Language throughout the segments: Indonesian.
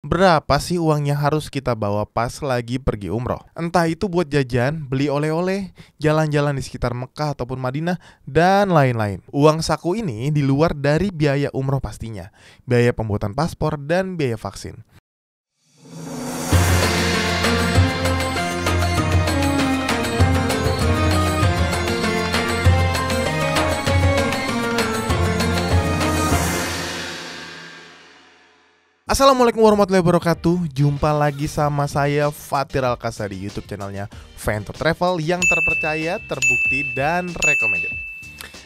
Berapa sih uang yang harus kita bawa pas lagi pergi umroh? Entah itu buat jajan, beli oleh-oleh, jalan-jalan di sekitar Mekah ataupun Madinah, dan lain-lain. Uang saku ini di luar dari biaya umroh pastinya, biaya pembuatan paspor, dan biaya vaksin. Assalamualaikum warahmatullahi wabarakatuh. Jumpa lagi sama saya Fatir Alkasa di YouTube channelnya Venture Travel yang terpercaya, terbukti, dan recommended.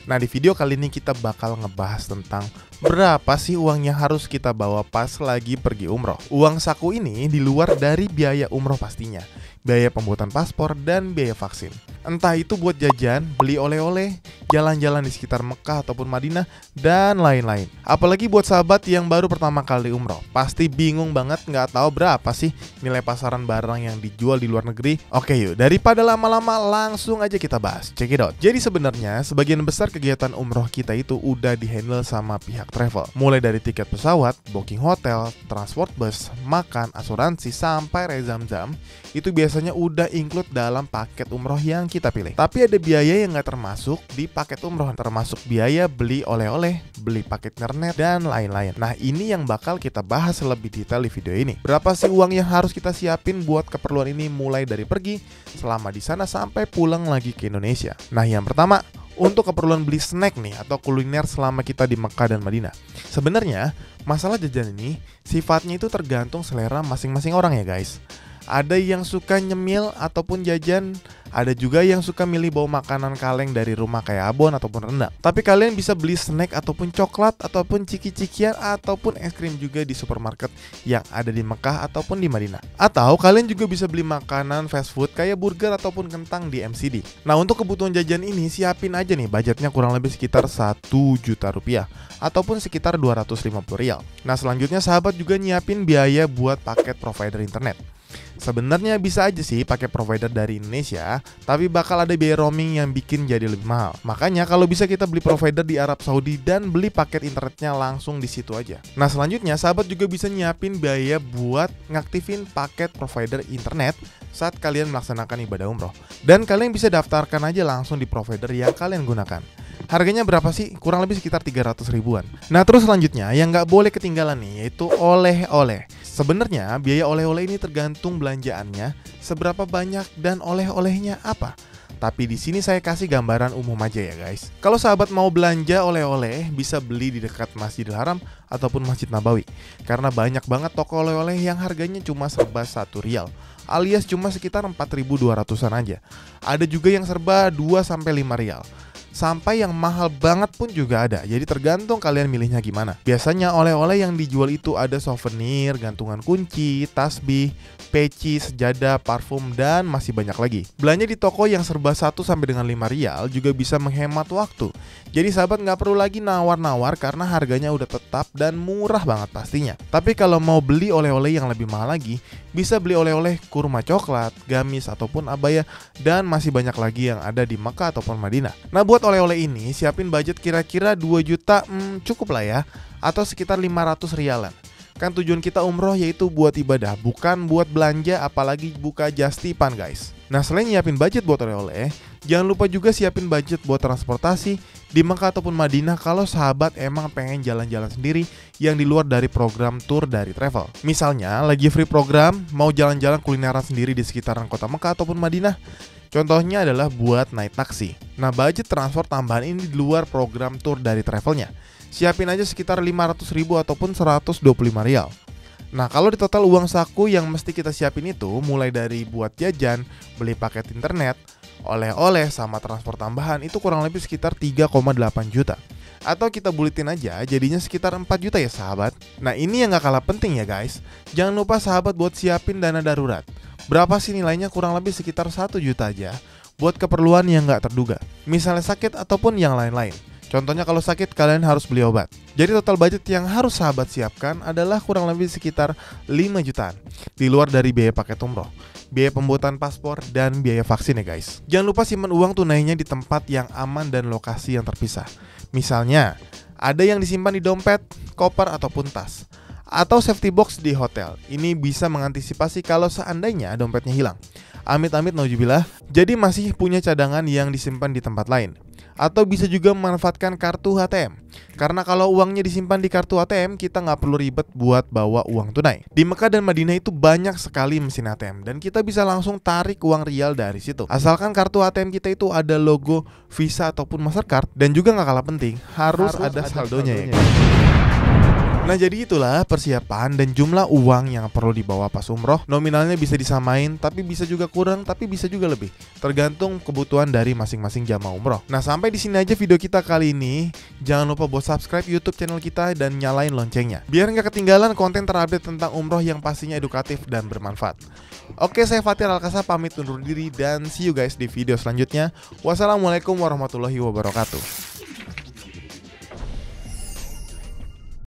Nah, di video kali ini kita bakal ngebahas tentang berapa sih uang yang harus kita bawa pas lagi pergi umroh. Uang saku ini di luar dari biaya umroh pastinya, biaya pembuatan paspor, dan biaya vaksin. Entah itu buat jajan, beli oleh-oleh, jalan-jalan di sekitar Mekah ataupun Madinah, dan lain-lain. Apalagi buat sahabat yang baru pertama kali umroh, pasti bingung banget nggak tahu berapa sih nilai pasaran barang yang dijual di luar negeri. Oke yuk, daripada lama-lama langsung aja kita bahas. Check it out. Jadi sebenarnya sebagian besar kegiatan umroh kita itu udah dihandle sama pihak travel. Mulai dari tiket pesawat, booking hotel, transport bus, makan, asuransi, sampai rezam-zam, itu biasanya udah include dalam paket umroh yang kita pilih. Tapi ada biaya yang nggak termasuk di paket umroh, termasuk biaya beli oleh-oleh, beli paket internet, dan lain-lain. Nah, ini yang bakal kita bahas lebih detail di video ini. Berapa sih uang yang harus kita siapin buat keperluan ini mulai dari pergi, selama di sana, sampai pulang lagi ke Indonesia. Nah, yang pertama, untuk keperluan beli snack nih atau kuliner selama kita di Mekah dan Madinah. Sebenarnya, masalah jajan ini sifatnya itu tergantung selera masing-masing orang ya guys. Ada yang suka nyemil ataupun jajan, ada juga yang suka milih bawa makanan kaleng dari rumah kayak abon ataupun rendang. Tapi kalian bisa beli snack ataupun coklat ataupun ciki-cikian ataupun es krim juga di supermarket yang ada di Mekah ataupun di Madinah. Atau kalian juga bisa beli makanan fast food kayak burger ataupun kentang di MCD. Nah, untuk kebutuhan jajan ini siapin aja nih budgetnya kurang lebih sekitar 1 juta rupiah ataupun sekitar 250 rial. Nah, selanjutnya sahabat juga nyiapin biaya buat paket provider internet. Sebenarnya bisa aja sih pakai provider dari Indonesia, tapi bakal ada biaya roaming yang bikin jadi lebih mahal. Makanya kalau bisa kita beli provider di Arab Saudi dan beli paket internetnya langsung di situ aja. Nah, selanjutnya sahabat juga bisa nyiapin biaya buat ngaktifin paket provider internet saat kalian melaksanakan ibadah umroh. Dan kalian bisa daftarkan aja langsung di provider yang kalian gunakan. Harganya berapa sih? Kurang lebih sekitar 300 ribuan. Nah, terus selanjutnya yang nggak boleh ketinggalan nih yaitu oleh-oleh. Sebenarnya biaya oleh-oleh ini tergantung belanjaannya, seberapa banyak dan oleh-olehnya apa. Tapi di sini saya kasih gambaran umum aja ya guys. Kalau sahabat mau belanja oleh-oleh, bisa beli di dekat Masjidil Haram ataupun Masjid Nabawi. Karena banyak banget toko oleh-oleh yang harganya cuma serba 1 rial, alias cuma sekitar 4.200-an aja. Ada juga yang serba 2-5 rial. Sampai yang mahal banget pun juga ada. Jadi tergantung kalian milihnya gimana. Biasanya oleh-oleh yang dijual itu ada souvenir, gantungan kunci, tasbih, peci, sejadah, parfum, dan masih banyak lagi. Belanja di toko yang serba 1 sampai dengan 5 rial juga bisa menghemat waktu. Jadi sahabat nggak perlu lagi nawar-nawar karena harganya udah tetap dan murah banget pastinya. Tapi kalau mau beli oleh-oleh yang lebih mahal lagi, bisa beli oleh-oleh kurma coklat, gamis, ataupun abaya, dan masih banyak lagi yang ada di Mekah ataupun Madinah. Nah, buat oleh-oleh ini siapin budget kira-kira 2 juta cukup lah ya, atau sekitar 500 rialan. Kan tujuan kita umroh yaitu buat ibadah, bukan buat belanja apalagi buka just-tipan guys. Nah, selain nyiapin budget buat oleh-oleh, jangan lupa juga siapin budget buat transportasi di Mekah ataupun Madinah kalau sahabat emang pengen jalan-jalan sendiri yang di luar dari program tour dari travel. Misalnya lagi free program, mau jalan-jalan kulineran sendiri di sekitaran kota Mekah ataupun Madinah. Contohnya adalah buat naik taksi. Nah, budget transport tambahan ini di luar program tour dari travelnya. Siapin aja sekitar 500 ribu ataupun 125 rial. Nah, kalau di total uang saku yang mesti kita siapin itu mulai dari buat jajan, beli paket internet, oleh-oleh, sama transport tambahan itu kurang lebih sekitar 3,8 juta. Atau kita buletin aja jadinya sekitar 4 juta ya sahabat. Nah, ini yang gak kalah penting ya guys. Jangan lupa sahabat buat siapin dana darurat. Berapa sih nilainya? Kurang lebih sekitar 1 juta aja buat keperluan yang gak terduga, misalnya sakit ataupun yang lain-lain. Contohnya kalau sakit kalian harus beli obat. Jadi total budget yang harus sahabat siapkan adalah kurang lebih sekitar 5 jutaan. Di luar dari biaya paket umroh, biaya pembuatan paspor, dan biaya vaksin ya guys. Jangan lupa simpan uang tunainya di tempat yang aman dan lokasi yang terpisah. Misalnya, ada yang disimpan di dompet, koper, ataupun tas. atau safety box di hotel. Ini bisa mengantisipasi kalau seandainya dompetnya hilang. Amit-amit nauzubillah, jadi masih punya cadangan yang disimpan di tempat lain. Atau bisa juga memanfaatkan kartu ATM. Karena kalau uangnya disimpan di kartu ATM, kita nggak perlu ribet buat bawa uang tunai. Di Mekah dan Madinah itu banyak sekali mesin ATM, dan kita bisa langsung tarik uang rial dari situ. Asalkan kartu ATM kita itu ada logo Visa ataupun Mastercard, dan juga nggak kalah penting, harus ada saldonya ya. Nah, jadi itulah persiapan dan jumlah uang yang perlu dibawa pas umroh. Nominalnya bisa disamain, tapi bisa juga kurang, tapi bisa juga lebih. Tergantung kebutuhan dari masing-masing jamaah umroh. Nah, sampai di sini aja video kita kali ini. Jangan lupa buat subscribe YouTube channel kita dan nyalain loncengnya, biar nggak ketinggalan konten terupdate tentang umroh yang pastinya edukatif dan bermanfaat. Oke, saya Fatir Alkasa pamit undur diri dan see you guys di video selanjutnya. Wassalamualaikum warahmatullahi wabarakatuh.